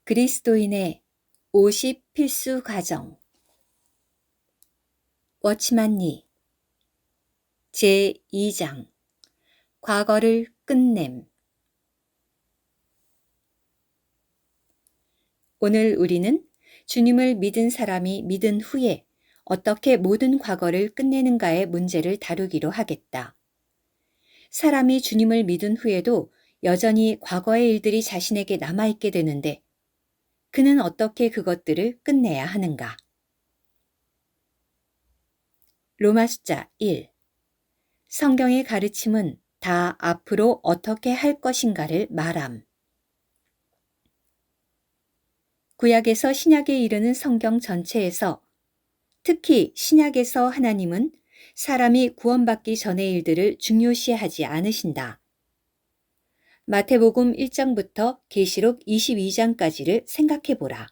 그리스도인의 50 필수 과정. 워치만리 제2장 과거를 끝냄. 오늘 우리는 주님을 믿은 사람이 믿은 후에 어떻게 모든 과거를 끝내는가의 문제를 다루기로 하겠다. 사람이 주님을 믿은 후에도 여전히 과거의 일들이 자신에게 남아있게 되는데 그는 어떻게 그것들을 끝내야 하는가? 로마 숫자 1. 성경의 가르침은 다 앞으로 어떻게 할 것인가를 말함. 구약에서 신약에 이르는 성경 전체에서 특히 신약에서 하나님은 사람이 구원받기 전의 일들을 중요시하지 않으신다. 마태복음 1장부터 계시록 22장까지를 생각해 보라.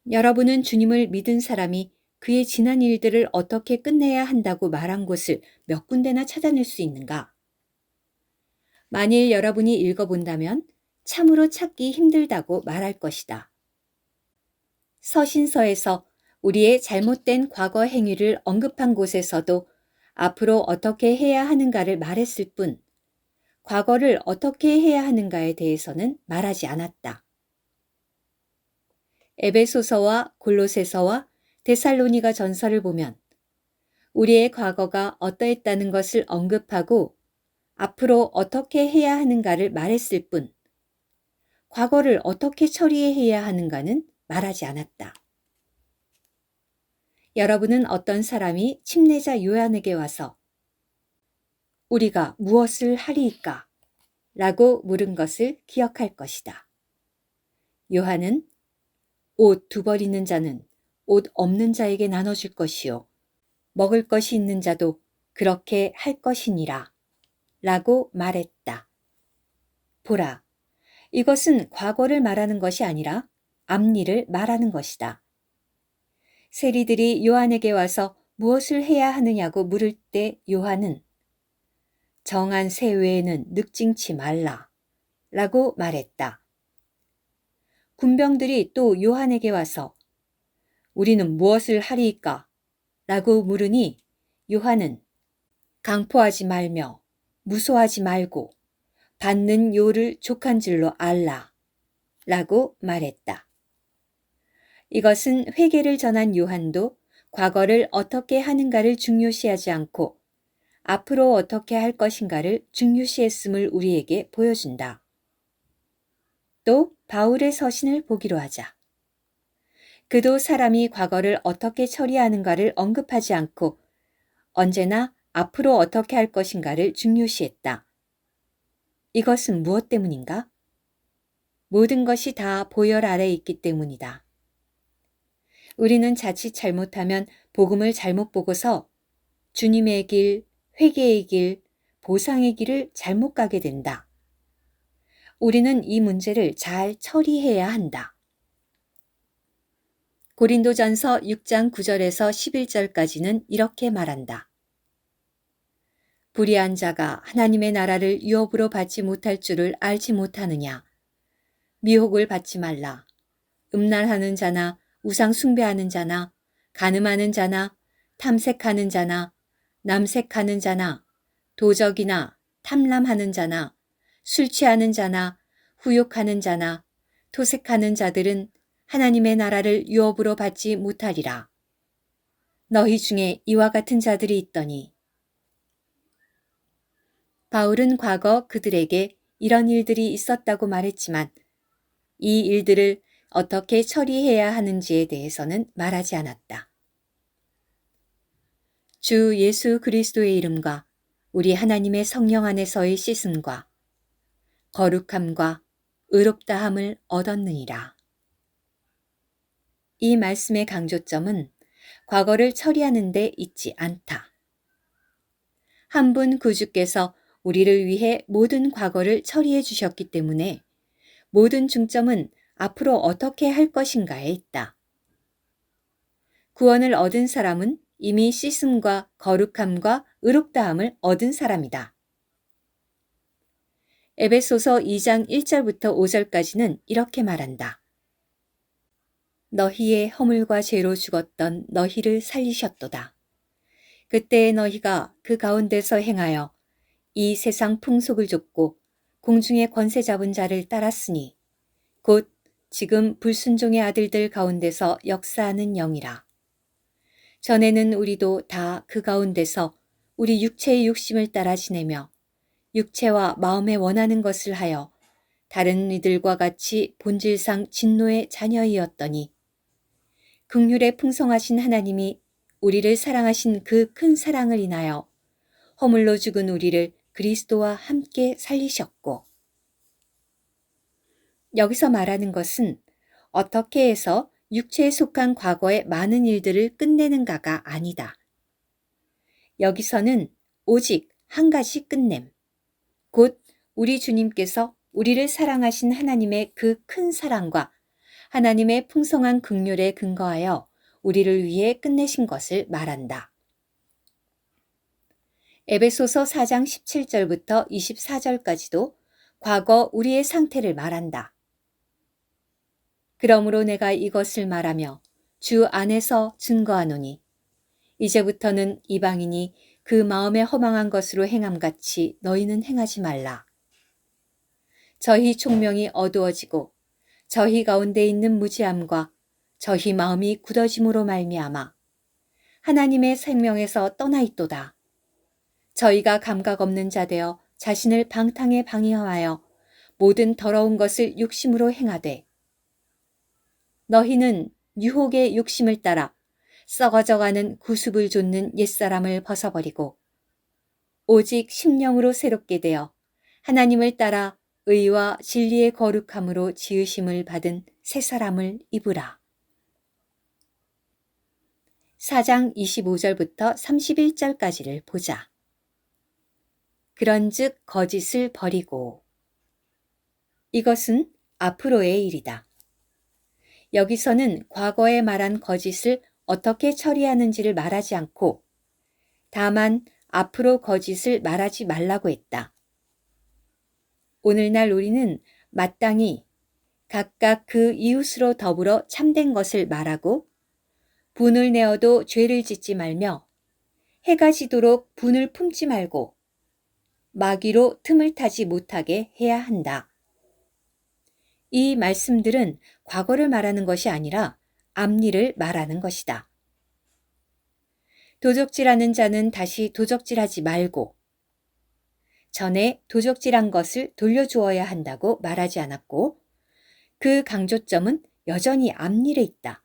여러분은 주님을 믿은 사람이 그의 지난 일들을 어떻게 끝내야 한다고 말한 곳을 몇 군데나 찾아낼 수 있는가? 만일 여러분이 읽어본다면 참으로 찾기 힘들다고 말할 것이다. 서신서에서 우리의 잘못된 과거 행위를 언급한 곳에서도 앞으로 어떻게 해야 하는가를 말했을 뿐 과거를 어떻게 해야 하는가에 대해서는 말하지 않았다. 에베소서와 골로새서와 데살로니가 전서를 보면 우리의 과거가 어떠했다는 것을 언급하고 앞으로 어떻게 해야 하는가를 말했을 뿐 과거를 어떻게 처리해야 하는가는 말하지 않았다. 여러분은 어떤 사람이 침례자 요한에게 와서 우리가 무엇을 하리이까? 라고 물은 것을 기억할 것이다. 요한은 옷 2벌 있는 자는 옷 없는 자에게 나눠줄 것이요. 먹을 것이 있는 자도 그렇게 할 것이니라. 라고 말했다. 보라, 이것은 과거를 말하는 것이 아니라 앞일을 말하는 것이다. 세리들이 요한에게 와서 무엇을 해야 하느냐고 물을 때 요한은 정한 새 외에는 늑징치 말라 라고 말했다. 군병들이 또 요한에게 와서 우리는 무엇을 하리이까? 라고 물으니 요한은 강포하지 말며 무소하지 말고 받는 요를 족한 줄로 알라 라고 말했다. 이것은 회개를 전한 요한도 과거를 어떻게 하는가를 중요시하지 않고 앞으로 어떻게 할 것인가를 중요시했음을 우리에게 보여준다. 또 바울의 서신을 보기로 하자. 그도 사람이 과거를 어떻게 처리하는가를 언급하지 않고 언제나 앞으로 어떻게 할 것인가를 중요시했다. 이것은 무엇 때문인가? 모든 것이 다 보혈 아래에 있기 때문이다. 우리는 자칫 잘못하면 복음을 잘못 보고서 주님의 길, 회개의 길, 보상의 길을 잘못 가게 된다. 우리는 이 문제를 잘 처리해야 한다. 고린도전서 6장 9절에서 11절까지는 이렇게 말한다. 불의한 자가 하나님의 나라를 유업으로 받지 못할 줄을 알지 못하느냐. 미혹을 받지 말라. 음란하는 자나 우상 숭배하는 자나 간음하는 자나 탐색하는 자나 남색하는 자나 도적이나 탐람하는 자나 술 취하는 자나 후욕하는 자나 토색하는 자들은 하나님의 나라를 유업으로 받지 못하리라. 너희 중에 이와 같은 자들이 있더니 바울은 과거 그들에게 이런 일들이 있었다고 말했지만 이 일들을 어떻게 처리해야 하는지에 대해서는 말하지 않았다. 주 예수 그리스도의 이름과 우리 하나님의 성령 안에서의 씻음과 거룩함과 의롭다함을 얻었느니라. 이 말씀의 강조점은 과거를 처리하는 데 있지 않다. 한 분 구주께서 우리를 위해 모든 과거를 처리해 주셨기 때문에 모든 중점은 앞으로 어떻게 할 것인가에 있다. 구원을 얻은 사람은 이미 씻음과 거룩함과 의롭다함을 얻은 사람이다. 에베소서 2장 1절부터 5절까지는 이렇게 말한다. 너희의 허물과 죄로 죽었던 너희를 살리셨도다. 그때의 너희가 그 가운데서 행하여 이 세상 풍속을 좇고 공중의 권세 잡은 자를 따랐으니 곧 지금 불순종의 아들들 가운데서 역사하는 영이라. 전에는 우리도 다 그 가운데서 우리 육체의 욕심을 따라 지내며 육체와 마음에 원하는 것을 하여 다른 이들과 같이 본질상 진노의 자녀이었더니 긍휼에 풍성하신 하나님이 우리를 사랑하신 그 큰 사랑을 인하여 허물로 죽은 우리를 그리스도와 함께 살리셨고, 여기서 말하는 것은 어떻게 해서 육체에 속한 과거의 많은 일들을 끝내는가가 아니다. 여기서는 오직 한 가지 끝냄, 곧 우리 주님께서 우리를 사랑하신 하나님의 그 큰 사랑과 하나님의 풍성한 긍휼에 근거하여 우리를 위해 끝내신 것을 말한다. 에베소서 4장 17절부터 24절까지도 과거 우리의 상태를 말한다. 그러므로 내가 이것을 말하며 주 안에서 증거하노니 이제부터는 이방인이 그 마음에 허망한 것으로 행함같이 너희는 행하지 말라. 저희 총명이 어두워지고 저희 가운데 있는 무지함과 저희 마음이 굳어짐으로 말미암아 하나님의 생명에서 떠나 있도다. 저희가 감각 없는 자 되어 자신을 방탕에 방임하여 모든 더러운 것을 욕심으로 행하되 너희는 유혹의 욕심을 따라 썩어져가는 구습을 좇는 옛사람을 벗어버리고 오직 심령으로 새롭게 되어 하나님을 따라 의와 진리의 거룩함으로 지으심을 받은 새 사람을 입으라. 4장 25절부터 31절까지를 보자. 그런즉 거짓을 버리고. 이것은 앞으로의 일이다. 여기서는 과거에 말한 거짓을 어떻게 처리하는지를 말하지 않고 다만 앞으로 거짓을 말하지 말라고 했다. 오늘날 우리는 마땅히 각각 그 이웃으로 더불어 참된 것을 말하고 분을 내어도 죄를 짓지 말며 해가 지도록 분을 품지 말고 마귀로 틈을 타지 못하게 해야 한다. 이 말씀들은 과거를 말하는 것이 아니라 앞일을 말하는 것이다. 도적질하는 자는 다시 도적질하지 말고 전에 도적질한 것을 돌려주어야 한다고 말하지 않았고 그 강조점은 여전히 앞일에 있다.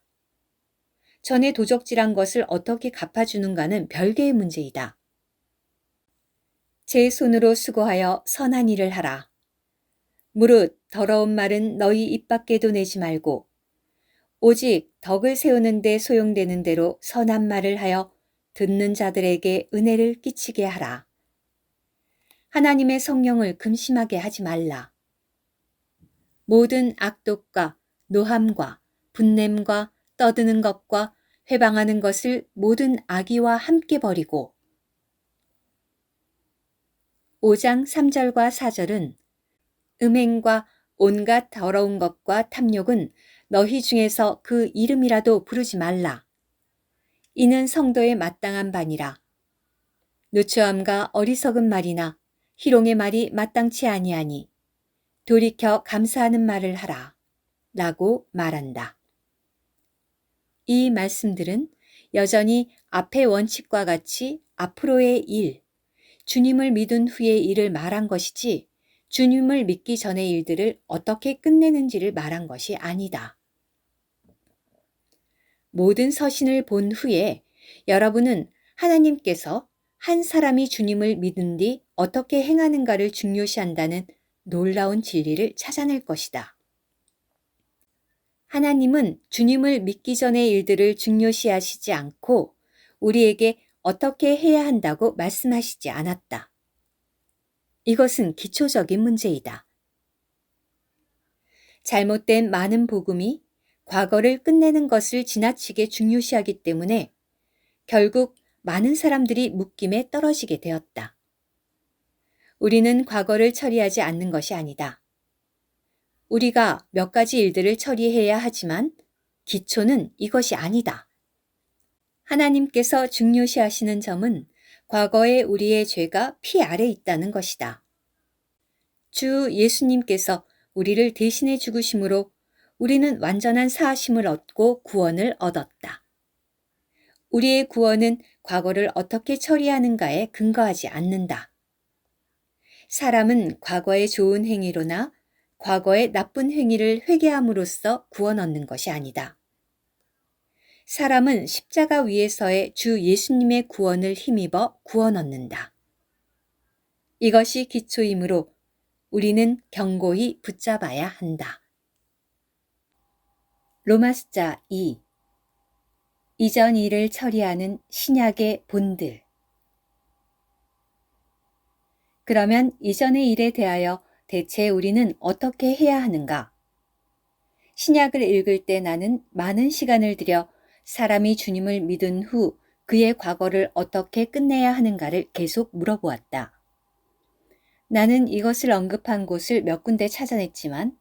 전에 도적질한 것을 어떻게 갚아주는가는 별개의 문제이다. 제 손으로 수고하여 선한 일을 하라. 무릇 더러운 말은 너희 입 밖에도 내지 말고 오직 덕을 세우는 데 소용되는 대로 선한 말을 하여 듣는 자들에게 은혜를 끼치게 하라. 하나님의 성령을 금심하게 하지 말라. 모든 악독과 노함과 분냄과 떠드는 것과 회방하는 것을 모든 악의와 함께 버리고 5장 3절과 4절은 음행과 온갖 더러운 것과 탐욕은 너희 중에서 그 이름이라도 부르지 말라. 이는 성도의 마땅한 반이라. 누추함과 어리석은 말이나 희롱의 말이 마땅치 아니하니 돌이켜 감사하는 말을 하라. 라고 말한다. 이 말씀들은 여전히 앞의 원칙과 같이 앞으로의 일, 주님을 믿은 후의 일을 말한 것이지 주님을 믿기 전의 일들을 어떻게 끝내는지를 말한 것이 아니다. 모든 서신을 본 후에 여러분은 하나님께서 한 사람이 주님을 믿은 뒤 어떻게 행하는가를 중요시한다는 놀라운 진리를 찾아낼 것이다. 하나님은 주님을 믿기 전의 일들을 중요시하시지 않고 우리에게 어떻게 해야 한다고 말씀하시지 않았다. 이것은 기초적인 문제이다. 잘못된 많은 복음이 과거를 끝내는 것을 지나치게 중요시하기 때문에 결국 많은 사람들이 묶임에 떨어지게 되었다. 우리는 과거를 처리하지 않는 것이 아니다. 우리가 몇 가지 일들을 처리해야 하지만 기초는 이것이 아니다. 하나님께서 중요시하시는 점은 과거의 우리의 죄가 피 아래 있다는 것이다. 주 예수님께서 우리를 대신해 죽으심으로 우리는 완전한 사하심을 얻고 구원을 얻었다. 우리의 구원은 과거를 어떻게 처리하는가에 근거하지 않는다. 사람은 과거의 좋은 행위로나 과거의 나쁜 행위를 회개함으로써 구원 얻는 것이 아니다. 사람은 십자가 위에서의 주 예수님의 구원을 힘입어 구원 얻는다. 이것이 기초이므로 우리는 견고히 붙잡아야 한다. 로마서 2. 이전 일을 처리하는 신약의 본들. 그러면 이전의 일에 대하여 대체 우리는 어떻게 해야 하는가? 신약을 읽을 때 나는 많은 시간을 들여 사람이 주님을 믿은 후 그의 과거를 어떻게 끝내야 하는가를 계속 물어보았다. 나는 이것을 언급한 곳을 몇 군데 찾아냈지만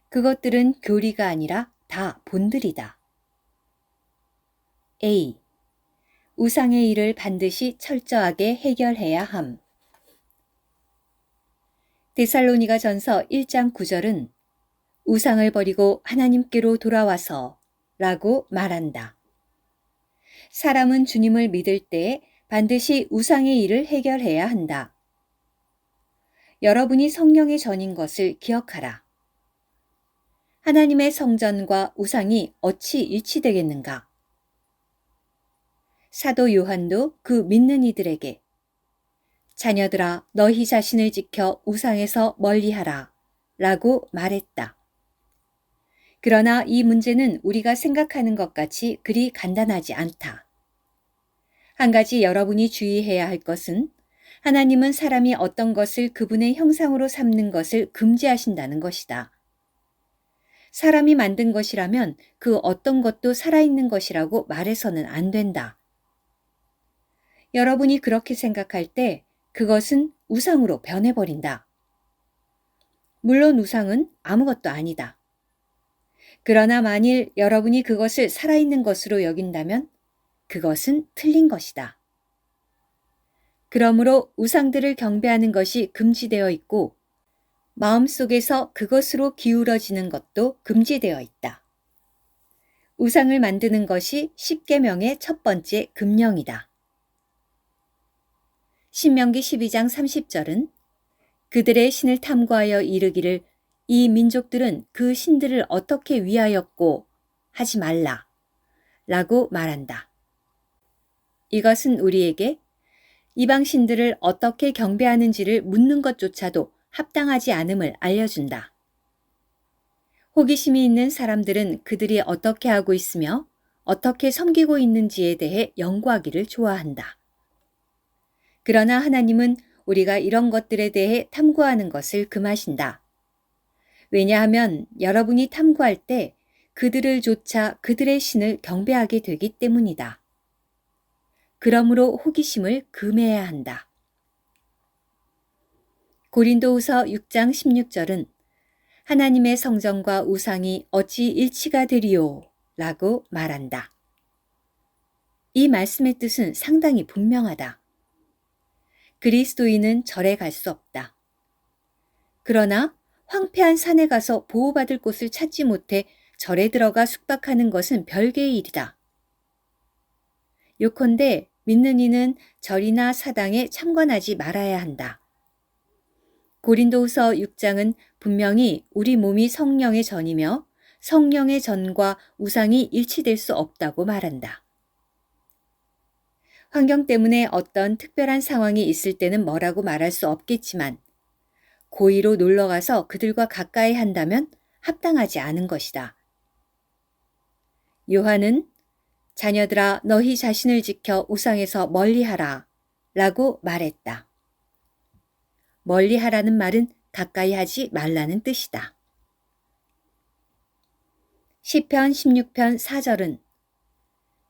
그것들은 교리가 아니라 다 본들이다. A. 우상의 일을 반드시 철저하게 해결해야 함. 데살로니가 전서 1장 9절은 우상을 버리고 하나님께로 돌아와서 라고 말한다. 사람은 주님을 믿을 때 반드시 우상의 일을 해결해야 한다. 여러분이 성령의 전인 것을 기억하라. 하나님의 성전과 우상이 어찌 일치되겠는가? 사도 요한도 그 믿는 이들에게 자녀들아 너희 자신을 지켜 우상에서 멀리하라 라고 말했다. 그러나 이 문제는 우리가 생각하는 것 같이 그리 간단하지 않다. 한 가지 여러분이 주의해야 할 것은 하나님은 사람이 어떤 것을 그분의 형상으로 삼는 것을 금지하신다는 것이다. 사람이 만든 것이라면 그 어떤 것도 살아있는 것이라고 말해서는 안 된다. 여러분이 그렇게 생각할 때 그것은 우상으로 변해버린다. 물론 우상은 아무것도 아니다. 그러나 만일 여러분이 그것을 살아있는 것으로 여긴다면 그것은 틀린 것이다. 그러므로 우상들을 경배하는 것이 금지되어 있고 마음속에서 그것으로 기울어지는 것도 금지되어 있다. 우상을 만드는 것이 십계명의 첫 번째 금령이다. 신명기 12장 30절은 그들의 신을 탐구하여 이르기를 이 민족들은 그 신들을 어떻게 위하였고 하지 말라 라고 말한다. 이것은 우리에게 이방 신들을 어떻게 경배하는지를 묻는 것조차도 합당하지 않음을 알려준다. 호기심이 있는 사람들은 그들이 어떻게 하고 있으며 어떻게 섬기고 있는지에 대해 연구하기를 좋아한다. 그러나 하나님은 우리가 이런 것들에 대해 탐구하는 것을 금하신다. 왜냐하면 여러분이 탐구할 때 그들을 쫓아 그들의 신을 경배하게 되기 때문이다. 그러므로 호기심을 금해야 한다. 고린도후서 6장 16절은 하나님의 성전과 우상이 어찌 일치가 되리요? 라고 말한다. 이 말씀의 뜻은 상당히 분명하다. 그리스도인은 절에 갈 수 없다. 그러나 황폐한 산에 가서 보호받을 곳을 찾지 못해 절에 들어가 숙박하는 것은 별개의 일이다. 요컨대 믿는 이는 절이나 사당에 참관하지 말아야 한다. 고린도후서 6장은 분명히 우리 몸이 성령의 전이며 성령의 전과 우상이 일치될 수 없다고 말한다. 환경 때문에 어떤 특별한 상황이 있을 때는 뭐라고 말할 수 없겠지만 고의로 놀러가서 그들과 가까이 한다면 합당하지 않은 것이다. 요한은 자녀들아 너희 자신을 지켜 우상에서 멀리하라 라고 말했다. 멀리하라는 말은 가까이 하지 말라는 뜻이다. 시편 16편 4절은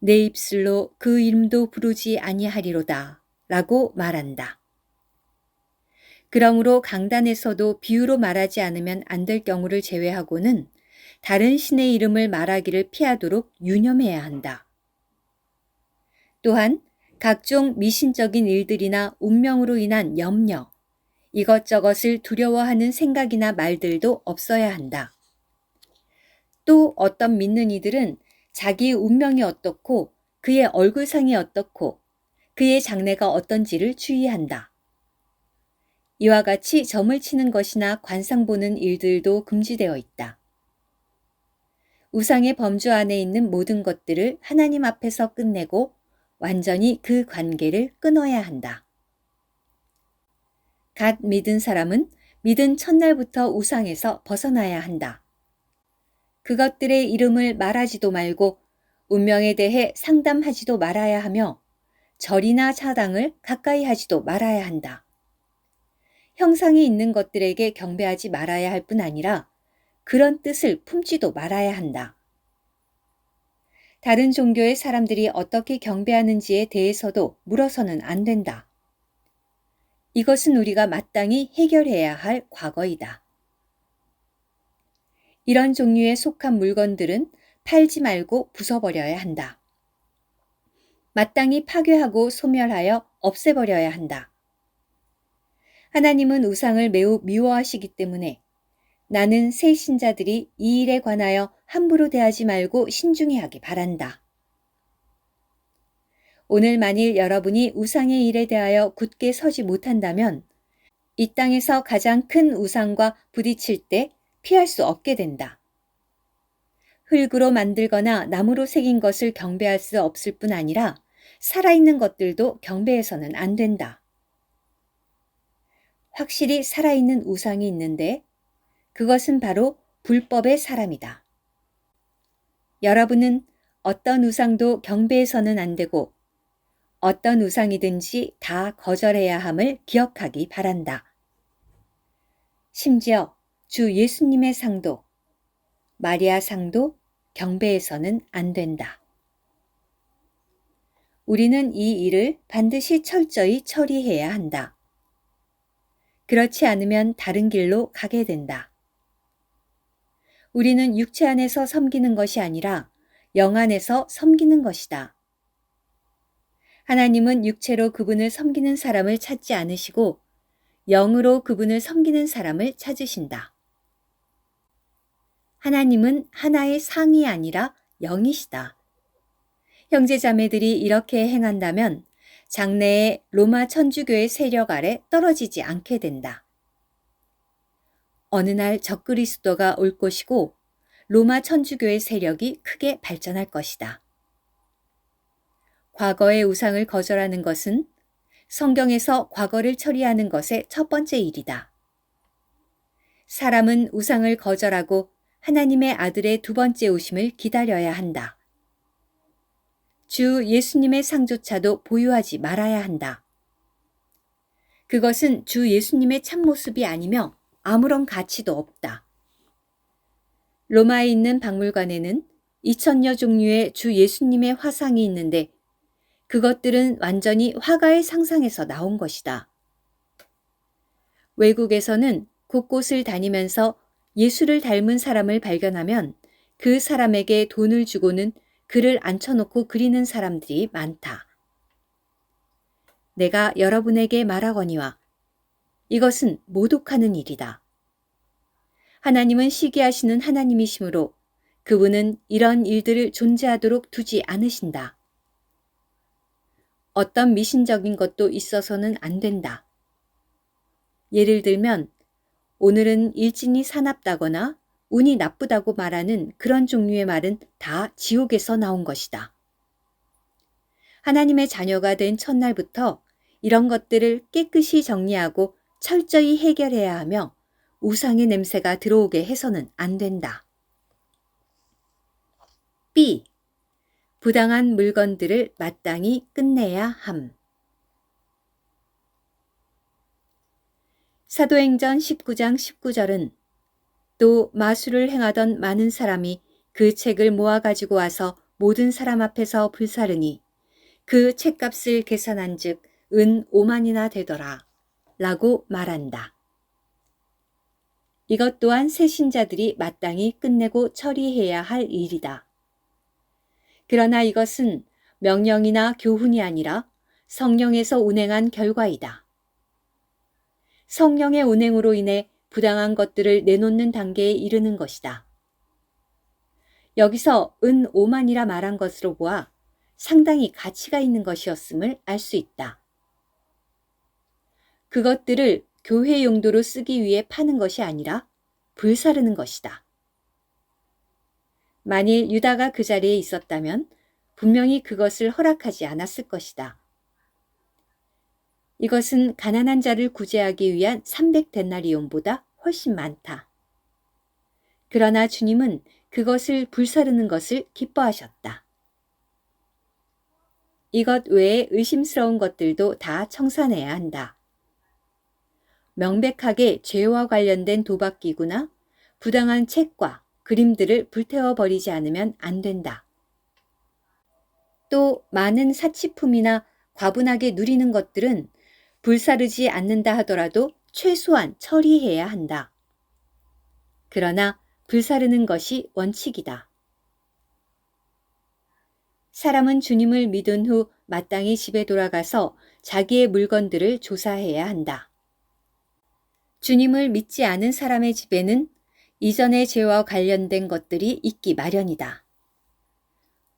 내 입술로 그 이름도 부르지 아니하리로다 라고 말한다. 그러므로 강단에서도 비유로 말하지 않으면 안 될 경우를 제외하고는 다른 신의 이름을 말하기를 피하도록 유념해야 한다. 또한 각종 미신적인 일들이나 운명으로 인한 염려, 이것저것을 두려워하는 생각이나 말들도 없어야 한다. 또 어떤 믿는 이들은 자기 운명이 어떻고 그의 얼굴상이 어떻고 그의 장래가 어떤지를 주의한다. 이와 같이 점을 치는 것이나 관상 보는 일들도 금지되어 있다. 우상의 범주 안에 있는 모든 것들을 하나님 앞에서 끝내고 완전히 그 관계를 끊어야 한다. 갓 믿은 사람은 믿은 첫날부터 우상에서 벗어나야 한다. 그것들의 이름을 말하지도 말고 운명에 대해 상담하지도 말아야 하며 절이나 차당을 가까이 하지도 말아야 한다. 형상이 있는 것들에게 경배하지 말아야 할 뿐 아니라 그런 뜻을 품지도 말아야 한다. 다른 종교의 사람들이 어떻게 경배하는지에 대해서도 물어서는 안 된다. 이것은 우리가 마땅히 해결해야 할 과거이다. 이런 종류에 속한 물건들은 팔지 말고 부숴버려야 한다. 마땅히 파괴하고 소멸하여 없애버려야 한다. 하나님은 우상을 매우 미워하시기 때문에 나는 새 신자들이 이 일에 관하여 함부로 대하지 말고 신중히 하기 바란다. 오늘 만일 여러분이 우상의 일에 대하여 굳게 서지 못한다면 이 땅에서 가장 큰 우상과 부딪힐 때 피할 수 없게 된다. 흙으로 만들거나 나무로 새긴 것을 경배할 수 없을 뿐 아니라 살아있는 것들도 경배해서는 안 된다. 확실히 살아있는 우상이 있는데 그것은 바로 불법의 사람이다. 여러분은 어떤 우상도 경배해서는 안 되고 어떤 우상이든지 다 거절해야 함을 기억하기 바란다. 심지어 주 예수님의 상도, 마리아 상도 경배해서는 안 된다. 우리는 이 일을 반드시 철저히 처리해야 한다. 그렇지 않으면 다른 길로 가게 된다. 우리는 육체 안에서 섬기는 것이 아니라 영 안에서 섬기는 것이다. 하나님은 육체로 그분을 섬기는 사람을 찾지 않으시고 영으로 그분을 섬기는 사람을 찾으신다. 하나님은 하나의 상이 아니라 영이시다. 형제자매들이 이렇게 행한다면 장래에 로마 천주교의 세력 아래 떨어지지 않게 된다. 어느 날 적그리스도가 올 것이고 로마 천주교의 세력이 크게 발전할 것이다. 과거의 우상을 거절하는 것은 성경에서 과거를 처리하는 것의 첫 번째 일이다. 사람은 우상을 거절하고 하나님의 아들의 두 번째 오심을 기다려야 한다. 주 예수님의 상조차도 보유하지 말아야 한다. 그것은 주 예수님의 참모습이 아니며 아무런 가치도 없다. 로마에 있는 박물관에는 2000여 종류의 주 예수님의 화상이 있는데 그것들은 완전히 화가의 상상에서 나온 것이다. 외국에서는 곳곳을 다니면서 예수를 닮은 사람을 발견하면 그 사람에게 돈을 주고는 그를 앉혀놓고 그리는 사람들이 많다. 내가 여러분에게 말하거니와 이것은 모독하는 일이다. 하나님은 시기하시는 하나님이시므로 그분은 이런 일들을 존재하도록 두지 않으신다. 어떤 미신적인 것도 있어서는 안 된다. 예를 들면 오늘은 일진이 사납다거나 운이 나쁘다고 말하는 그런 종류의 말은 다 지옥에서 나온 것이다. 하나님의 자녀가 된 첫날부터 이런 것들을 깨끗이 정리하고 철저히 해결해야 하며 우상의 냄새가 들어오게 해서는 안 된다. B. 부당한 물건들을 마땅히 끝내야 함. 사도행전 19장 19절은 또 마술을 행하던 많은 사람이 그 책을 모아 가지고 와서 모든 사람 앞에서 불사르니 그 책값을 계산한 즉 은 5만이나 되더라 라고 말한다. 이것 또한 새 신자들이 마땅히 끝내고 처리해야 할 일이다. 그러나 이것은 명령이나 교훈이 아니라 성령에서 운행한 결과이다. 성령의 운행으로 인해 부당한 것들을 내놓는 단계에 이르는 것이다. 여기서 은 5만이라 말한 것으로 보아 상당히 가치가 있는 것이었음을 알 수 있다. 그것들을 교회 용도로 쓰기 위해 파는 것이 아니라 불사르는 것이다. 만일 유다가 그 자리에 있었다면 분명히 그것을 허락하지 않았을 것이다. 이것은 가난한 자를 구제하기 위한 300데나리온보다 훨씬 많다. 그러나 주님은 그것을 불사르는 것을 기뻐하셨다. 이것 외에 의심스러운 것들도 다 청산해야 한다. 명백하게 죄와 관련된 도박기구나 부당한 책과 그림들을 불태워버리지 않으면 안 된다. 또 많은 사치품이나 과분하게 누리는 것들은 불사르지 않는다 하더라도 최소한 처리해야 한다. 그러나 불사르는 것이 원칙이다. 사람은 주님을 믿은 후 마땅히 집에 돌아가서 자기의 물건들을 조사해야 한다. 주님을 믿지 않은 사람의 집에는 이전의 죄와 관련된 것들이 있기 마련이다.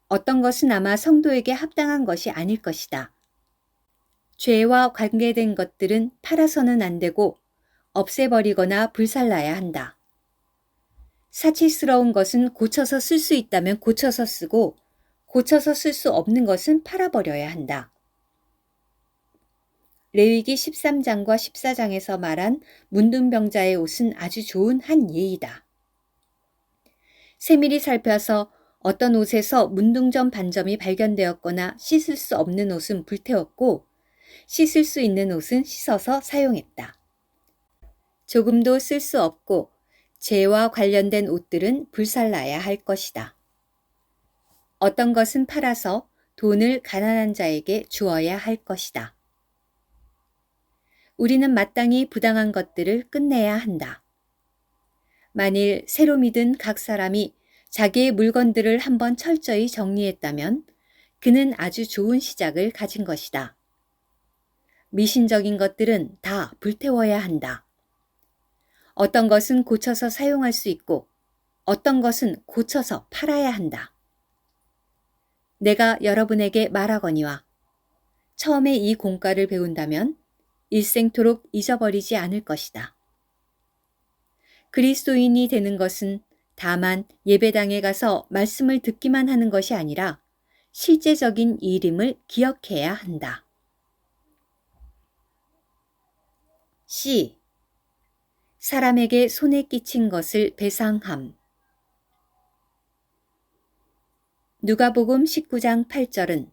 어떤 것은 아마 성도에게 합당한 것이 아닐 것이다. 죄와 관계된 것들은 팔아서는 안 되고 없애버리거나 불살라야 한다. 사치스러운 것은 고쳐서 쓸 수 있다면 고쳐서 쓰고 고쳐서 쓸 수 없는 것은 팔아버려야 한다. 레위기 13장과 14장에서 말한 문둥병자의 옷은 아주 좋은 한 예이다. 세밀히 살펴서 어떤 옷에서 문둥점 반점이 발견되었거나 씻을 수 없는 옷은 불태웠고 씻을 수 있는 옷은 씻어서 사용했다. 조금도 쓸 수 없고 죄와 관련된 옷들은 불살라야 할 것이다. 어떤 것은 팔아서 돈을 가난한 자에게 주어야 할 것이다. 우리는 마땅히 부당한 것들을 끝내야 한다. 만일 새로 믿은 각 사람이 자기의 물건들을 한번 철저히 정리했다면 그는 아주 좋은 시작을 가진 것이다. 미신적인 것들은 다 불태워야 한다. 어떤 것은 고쳐서 사용할 수 있고 어떤 것은 고쳐서 팔아야 한다. 내가 여러분에게 말하거니와 처음에 이 공과를 배운다면 일생토록 잊어버리지 않을 것이다. 그리스도인이 되는 것은 다만 예배당에 가서 말씀을 듣기만 하는 것이 아니라 실제적인 일임을 기억해야 한다. C. 사람에게 손에 끼친 것을 배상함. 누가복음 19장 8절은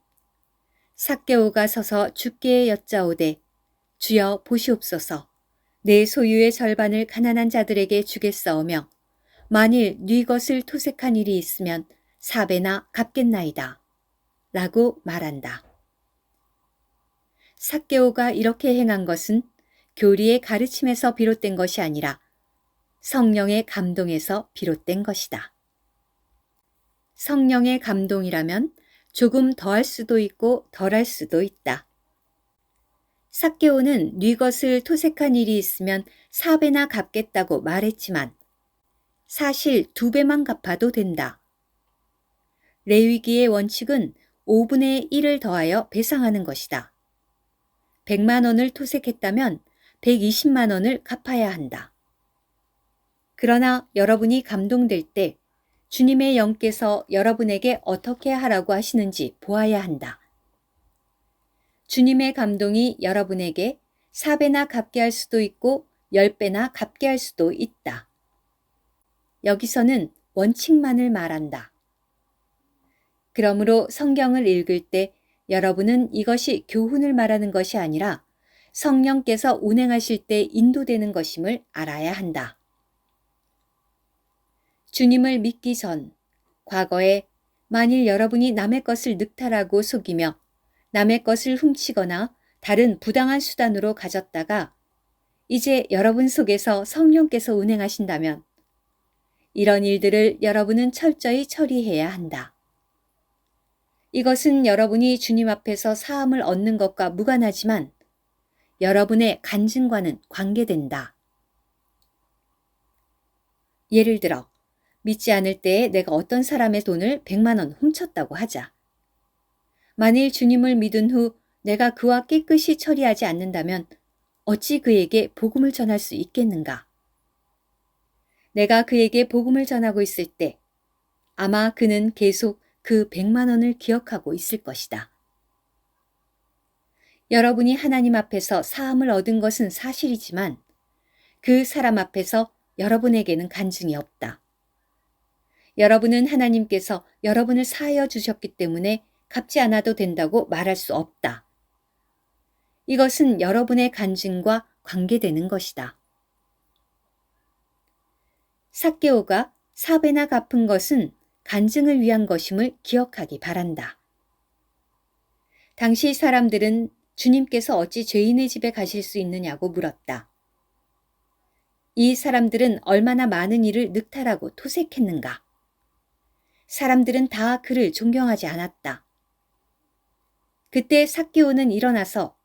삭개오가 서서 주께 여짜오되 주여 보시옵소서 내 소유의 절반을 가난한 자들에게 주겠사오며 만일 네 것을 토색한 일이 있으면 4배나 갚겠나이다 라고 말한다. 삭개오가 이렇게 행한 것은 교리의 가르침에서 비롯된 것이 아니라 성령의 감동에서 비롯된 것이다. 성령의 감동이라면 조금 더할 수도 있고 덜할 수도 있다. 삭개오는 네 것을 토색한 일이 있으면 4배나 갚겠다고 말했지만 사실 2배만 갚아도 된다. 레위기의 원칙은 5분의 1을 더하여 배상하는 것이다. 100만 원을 토색했다면 120만 원을 갚아야 한다. 그러나 여러분이 감동될 때 주님의 영께서 여러분에게 어떻게 하라고 하시는지 보아야 한다. 주님의 감동이 여러분에게 4배나 갚게 할 수도 있고 10배나 갚게 할 수도 있다. 여기서는 원칙만을 말한다. 그러므로 성경을 읽을 때 여러분은 이것이 교훈을 말하는 것이 아니라 성령께서 운행하실 때 인도되는 것임을 알아야 한다. 주님을 믿기 전, 과거에 만일 여러분이 남의 것을 늑탈하고 속이며 남의 것을 훔치거나 다른 부당한 수단으로 가졌다가 이제 여러분 속에서 성령께서 운행하신다면 이런 일들을 여러분은 철저히 처리해야 한다. 이것은 여러분이 주님 앞에서 사함을 얻는 것과 무관하지만 여러분의 간증과는 관계된다. 예를 들어 믿지 않을 때에 내가 어떤 사람의 돈을 100만 원 훔쳤다고 하자. 만일 주님을 믿은 후 내가 그와 깨끗이 처리하지 않는다면 어찌 그에게 복음을 전할 수 있겠는가? 내가 그에게 복음을 전하고 있을 때 아마 그는 계속 그 100만 원을 기억하고 있을 것이다. 여러분이 하나님 앞에서 사함을 얻은 것은 사실이지만 그 사람 앞에서 여러분에게는 간증이 없다. 여러분은 하나님께서 여러분을 사하여 주셨기 때문에 갚지 않아도 된다고 말할 수 없다. 이것은 여러분의 간증과 관계되는 것이다. 삭개오가 4배나 갚은 것은 간증을 위한 것임을 기억하기 바란다. 당시 사람들은 주님께서 어찌 죄인의 집에 가실 수 있느냐고 물었다. 이 사람들은 얼마나 많은 일을 늑탈하고 토색했는가. 사람들은 다 그를 존경하지 않았다. 그때 삭개오는 일어나서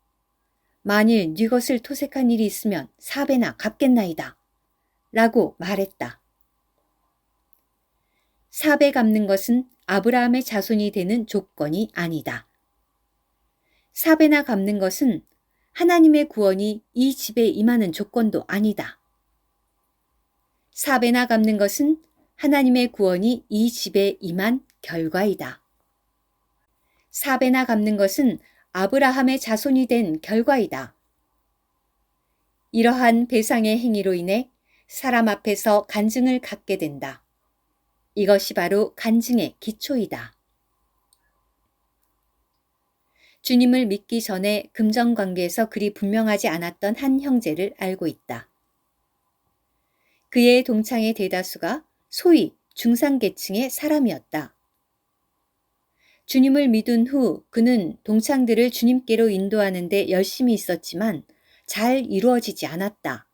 만일 네 것을 토색한 일이 있으면 4배나 갚겠나이다. 라고 말했다. 4배 갚는 것은 아브라함의 자손이 되는 조건이 아니다. 4배나 갚는 것은 하나님의 구원이 이 집에 임하는 조건도 아니다. 4배나 갚는 것은 하나님의 구원이 이 집에 임한 결과이다. 4배나 갚는 것은 아브라함의 자손이 된 결과이다. 이러한 배상의 행위로 인해 사람 앞에서 간증을 갖게 된다. 이것이 바로 간증의 기초이다. 주님을 믿기 전에 금전관계에서 그리 분명하지 않았던 한 형제를 알고 있다. 그의 동창의 대다수가 소위 중상계층의 사람이었다. 주님을 믿은 후 그는 동창들을 주님께로 인도하는 데 열심히 있었지만 잘 이루어지지 않았다.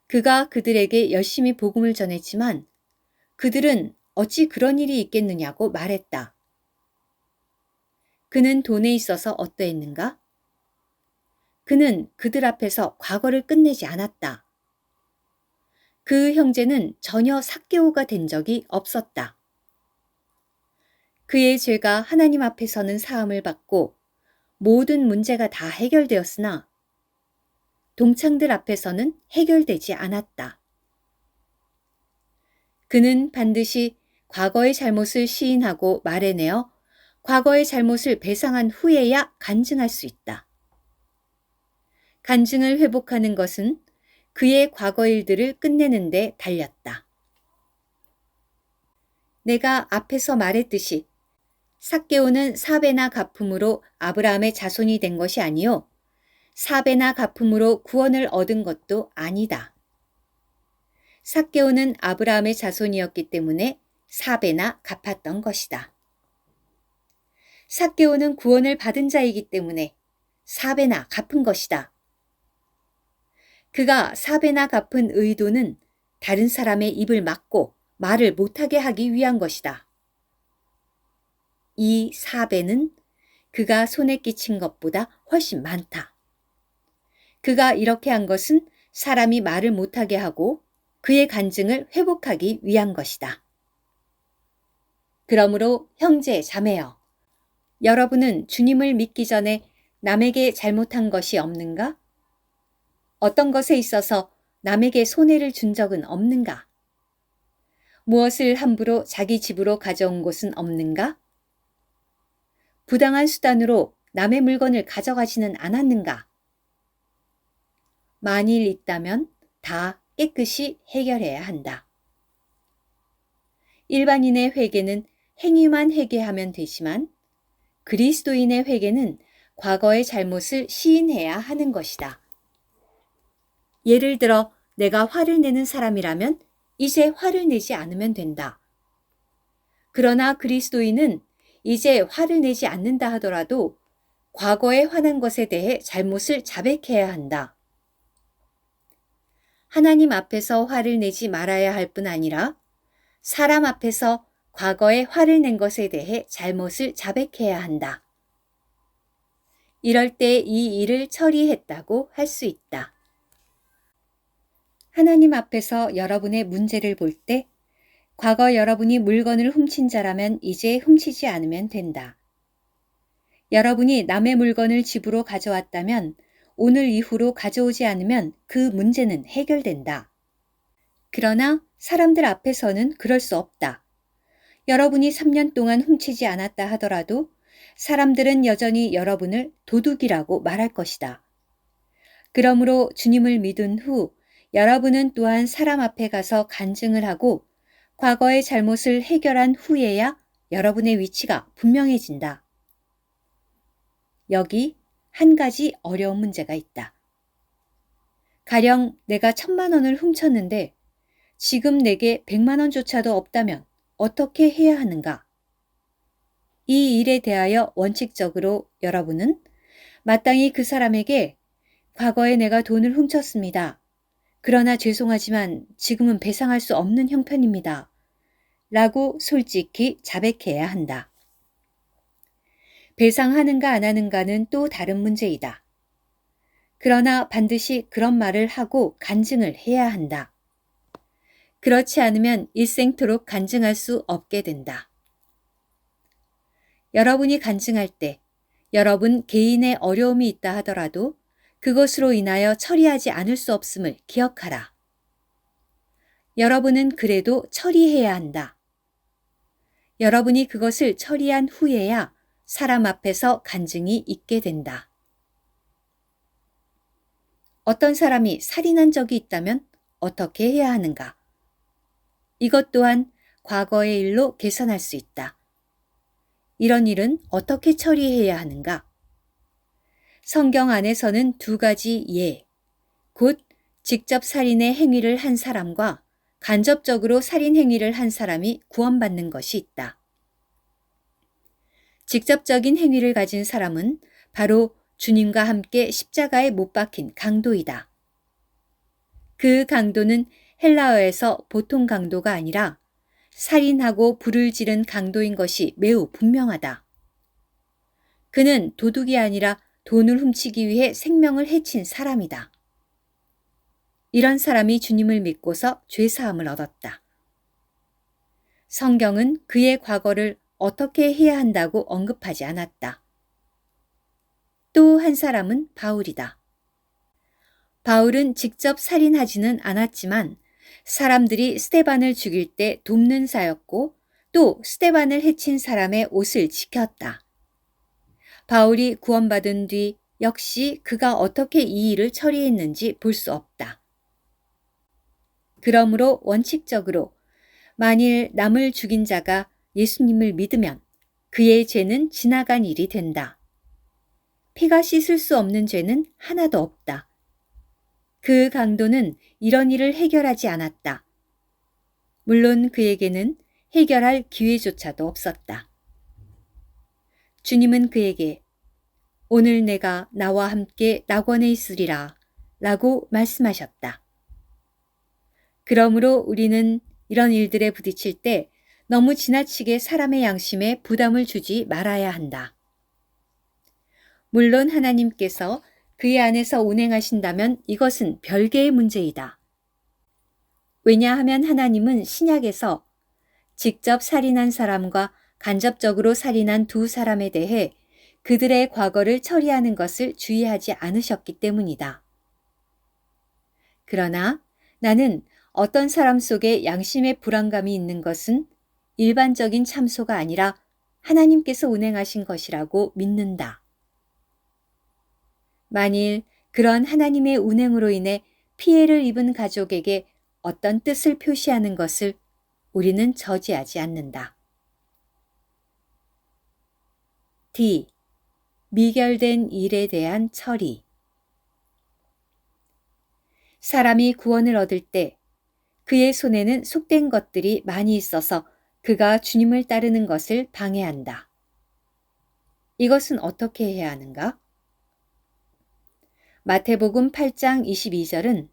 그가 그들에게 열심히 복음을 전했지만 그들은 어찌 그런 일이 있겠느냐고 말했다. 그는 돈에 있어서 어떠했는가? 그는 그들 앞에서 과거를 끝내지 않았다. 그 형제는 전혀 삭개오가 된 적이 없었다. 그의 죄가 하나님 앞에서는 사함을 받고 모든 문제가 다 해결되었으나 동창들 앞에서는 해결되지 않았다. 그는 반드시 과거의 잘못을 시인하고 말해내어 과거의 잘못을 배상한 후에야 간증할 수 있다. 간증을 회복하는 것은 그의 과거 일들을 끝내는 데 달렸다. 내가 앞에서 말했듯이 삭개오는 4배나 갚음으로 아브라함의 자손이 된 것이 아니요 4배나 갚음으로 구원을 얻은 것도 아니다. 삭개오는 아브라함의 자손이었기 때문에 4배나 갚았던 것이다. 삭개오는 구원을 받은 자이기 때문에 4배나 갚은 것이다. 그가 4배나 갚은 의도는 다른 사람의 입을 막고 말을 못하게 하기 위한 것이다. 이 4배는 그가 손에 끼친 것보다 훨씬 많다. 그가 이렇게 한 것은 사람이 말을 못하게 하고 그의 간증을 회복하기 위한 것이다. 그러므로 형제, 자매여, 여러분은 주님을 믿기 전에 남에게 잘못한 것이 없는가? 어떤 것에 있어서 남에게 손해를 준 적은 없는가? 무엇을 함부로 자기 집으로 가져온 곳은 없는가? 부당한 수단으로 남의 물건을 가져가지는 않았는가? 만일 있다면 다 깨끗이 해결해야 한다. 일반인의 회개는 행위만 회개하면 되지만 그리스도인의 회개는 과거의 잘못을 시인해야 하는 것이다. 예를 들어 내가 화를 내는 사람이라면 이제 화를 내지 않으면 된다. 그러나 그리스도인은 이제 화를 내지 않는다 하더라도 과거에 화난 것에 대해 잘못을 자백해야 한다. 하나님 앞에서 화를 내지 말아야 할 뿐 아니라 사람 앞에서 과거에 화를 낸 것에 대해 잘못을 자백해야 한다. 이럴 때 이 일을 처리했다고 할 수 있다. 하나님 앞에서 여러분의 문제를 볼 때 과거 여러분이 물건을 훔친 자라면 이제 훔치지 않으면 된다. 여러분이 남의 물건을 집으로 가져왔다면 오늘 이후로 가져오지 않으면 그 문제는 해결된다. 그러나 사람들 앞에서는 그럴 수 없다. 여러분이 3년 동안 훔치지 않았다 하더라도 사람들은 여전히 여러분을 도둑이라고 말할 것이다. 그러므로 주님을 믿은 후 여러분은 또한 사람 앞에 가서 간증을 하고 과거의 잘못을 해결한 후에야 여러분의 위치가 분명해진다. 여기 한 가지 어려운 문제가 있다. 가령 내가 1,000만 원을 훔쳤는데 지금 내게 100만 원조차도 없다면 어떻게 해야 하는가? 이 일에 대하여 원칙적으로 여러분은 마땅히 그 사람에게 과거에 내가 돈을 훔쳤습니다. 그러나 죄송하지만 지금은 배상할 수 없는 형편입니다. 라고 솔직히 자백해야 한다. 배상하는가 안 하는가는 또 다른 문제이다. 그러나 반드시 그런 말을 하고 간증을 해야 한다. 그렇지 않으면 일생토록 간증할 수 없게 된다. 여러분이 간증할 때 여러분 개인의 어려움이 있다 하더라도 그것으로 인하여 처리하지 않을 수 없음을 기억하라. 여러분은 그래도 처리해야 한다. 여러분이 그것을 처리한 후에야 사람 앞에서 간증이 있게 된다. 어떤 사람이 살인한 적이 있다면 어떻게 해야 하는가? 이것 또한 과거의 일로 계산할 수 있다. 이런 일은 어떻게 처리해야 하는가? 성경 안에서는 2가지 예, 곧 직접 살인의 행위를 한 사람과 간접적으로 살인 행위를 한 사람이 구원받는 것이 있다. 직접적인 행위를 가진 사람은 바로 주님과 함께 십자가에 못 박힌 강도이다. 그 강도는 헬라어에서 보통 강도가 아니라 살인하고 불을 지른 강도인 것이 매우 분명하다. 그는 도둑이 아니라 돈을 훔치기 위해 생명을 해친 사람이다. 이런 사람이 주님을 믿고서 죄사함을 얻었다. 성경은 그의 과거를 어떻게 해야 한다고 언급하지 않았다. 또 한 사람은 바울이다. 바울은 직접 살인하지는 않았지만 사람들이 스데반을 죽일 때 돕는 자였고 또 스데반을 해친 사람의 옷을 지켰다. 바울이 구원받은 뒤 역시 그가 어떻게 이 일을 처리했는지 볼 수 없다. 그러므로 원칙적으로 만일 남을 죽인 자가 예수님을 믿으면 그의 죄는 지나간 일이 된다. 피가 씻을 수 없는 죄는 하나도 없다. 그 강도는 이런 일을 해결하지 않았다. 물론 그에게는 해결할 기회조차도 없었다. 주님은 그에게 오늘 내가 나와 함께 낙원에 있으리라 라고 말씀하셨다. 그러므로 우리는 이런 일들에 부딪힐 때 너무 지나치게 사람의 양심에 부담을 주지 말아야 한다. 물론 하나님께서 그의 안에서 운행하신다면 이것은 별개의 문제이다. 왜냐하면 하나님은 신약에서 직접 살인한 사람과 간접적으로 살인한 2사람에 대해 그들의 과거를 처리하는 것을 주의하지 않으셨기 때문이다. 그러나 나는 어떤 사람 속에 양심의 불안감이 있는 것은 일반적인 참소가 아니라 하나님께서 운행하신 것이라고 믿는다. 만일 그런 하나님의 운행으로 인해 피해를 입은 가족에게 어떤 뜻을 표시하는 것을 우리는 저지하지 않는다. D. 미결된 일에 대한 처리. 사람이 구원을 얻을 때 그의 손에는 속된 것들이 많이 있어서 그가 주님을 따르는 것을 방해한다. 이것은 어떻게 해야 하는가? 마태복음 8장 22절은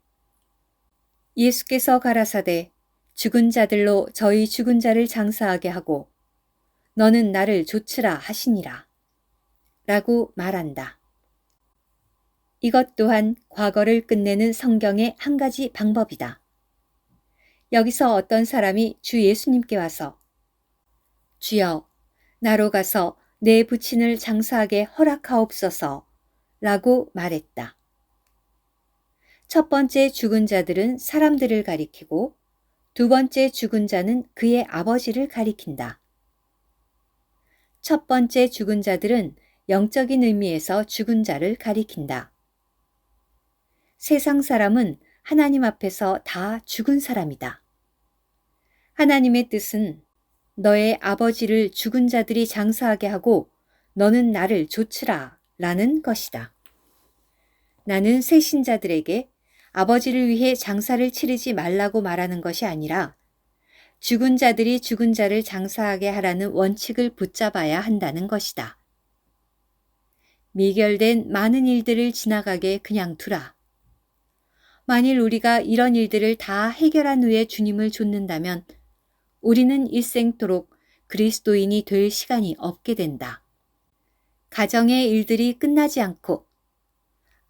예수께서 가라사대 죽은 자들로 저희 죽은 자를 장사하게 하고 너는 나를 조치라 하시니라 라고 말한다. 이것 또한 과거를 끝내는 성경의 한 가지 방법이다. 여기서 어떤 사람이 주 예수님께 와서 주여, 나로 가서 내 부친을 장사하게 허락하옵소서 라고 말했다. 첫 번째 죽은 자들은 사람들을 가리키고 두 번째 죽은 자는 그의 아버지를 가리킨다. 첫 번째 죽은 자들은 영적인 의미에서 죽은 자를 가리킨다. 세상 사람은 하나님 앞에서 다 죽은 사람이다. 하나님의 뜻은 너의 아버지를 죽은 자들이 장사하게 하고 너는 나를 조치라 라는 것이다. 나는 새 신자들에게 아버지를 위해 장사를 치르지 말라고 말하는 것이 아니라 죽은 자들이 죽은 자를 장사하게 하라는 원칙을 붙잡아야 한다는 것이다. 미결된 많은 일들을 지나가게 그냥 두라. 만일 우리가 이런 일들을 다 해결한 후에 주님을 좇는다면 우리는 일생토록 그리스도인이 될 시간이 없게 된다. 가정의 일들이 끝나지 않고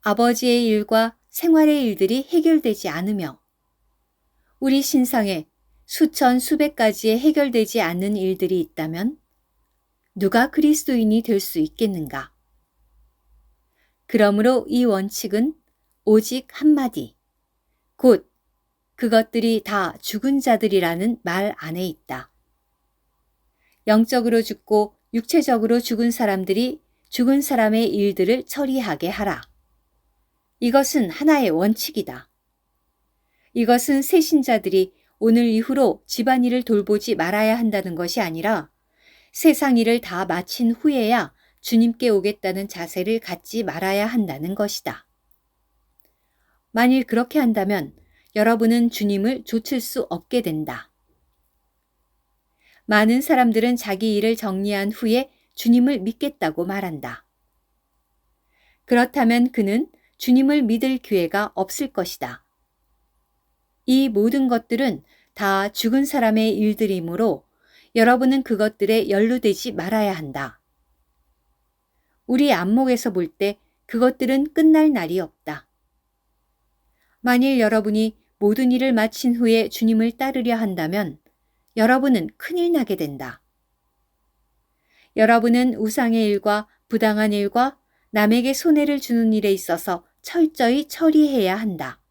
아버지의 일과 생활의 일들이 해결되지 않으며 우리 신상에 수천 수백 가지의 해결되지 않는 일들이 있다면 누가 그리스도인이 될 수 있겠는가? 그러므로 이 원칙은 오직 한마디, 곧 그것들이 다 죽은 자들이라는 말 안에 있다. 영적으로 죽고 육체적으로 죽은 사람들이 죽은 사람의 일들을 처리하게 하라. 이것은 하나의 원칙이다. 이것은 새 신자들이 오늘 이후로 집안일을 돌보지 말아야 한다는 것이 아니라 세상 일을 다 마친 후에야 주님께 오겠다는 자세를 갖지 말아야 한다는 것이다. 만일 그렇게 한다면 여러분은 주님을 좇을 수 없게 된다. 많은 사람들은 자기 일을 정리한 후에 주님을 믿겠다고 말한다. 그렇다면 그는 주님을 믿을 기회가 없을 것이다. 이 모든 것들은 다 죽은 사람의 일들이므로 여러분은 그것들에 연루되지 말아야 한다. 우리 안목에서 볼 때 그것들은 끝날 날이 없다. 만일 여러분이 모든 일을 마친 후에 주님을 따르려 한다면 여러분은 큰일 나게 된다. 여러분은 우상의 일과 부당한 일과 남에게 손해를 주는 일에 있어서 철저히 처리해야 한다.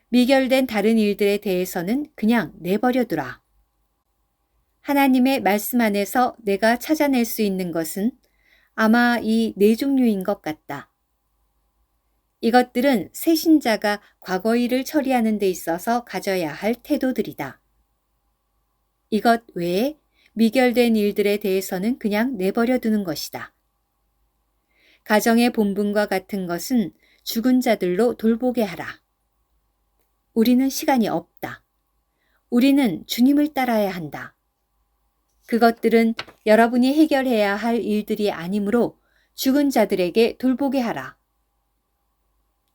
미결된 다른 일들에 대해서는 그냥 내버려 두라. 하나님의 말씀 안에서 내가 찾아낼 수 있는 것은 아마 이 네 종류인 것 같다. 이것들은 새 신자가 과거 일을 처리하는 데 있어서 가져야 할 태도들이다. 이것 외에 미결된 일들에 대해서는 그냥 내버려 두는 것이다. 가정의 본분과 같은 것은 죽은 자들로 돌보게 하라. 우리는 시간이 없다. 우리는 주님을 따라야 한다. 그것들은 여러분이 해결해야 할 일들이 아니므로 죽은 자들에게 돌보게 하라.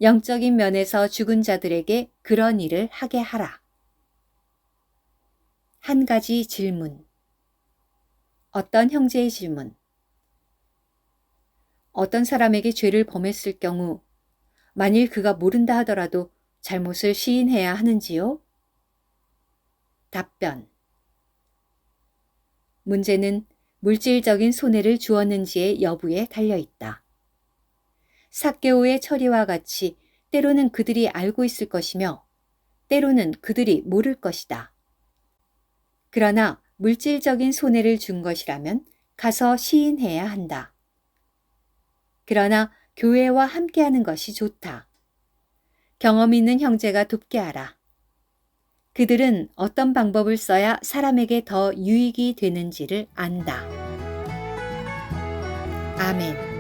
영적인 면에서 죽은 자들에게 그런 일을 하게 하라. 한 가지 질문. 어떤 형제의 질문. 어떤 사람에게 죄를 범했을 경우 만일 그가 모른다 하더라도 잘못을 시인해야 하는지요? 답변. 문제는 물질적인 손해를 주었는지의 여부에 달려 있다. 삭개오의 처리와 같이 때로는 그들이 알고 있을 것이며 때로는 그들이 모를 것이다. 그러나 물질적인 손해를 준 것이라면 가서 시인해야 한다. 그러나 교회와 함께하는 것이 좋다. 경험 있는 형제가 돕게 하라. 그들은 어떤 방법을 써야 사람에게 더 유익이 되는지를 안다. 아멘.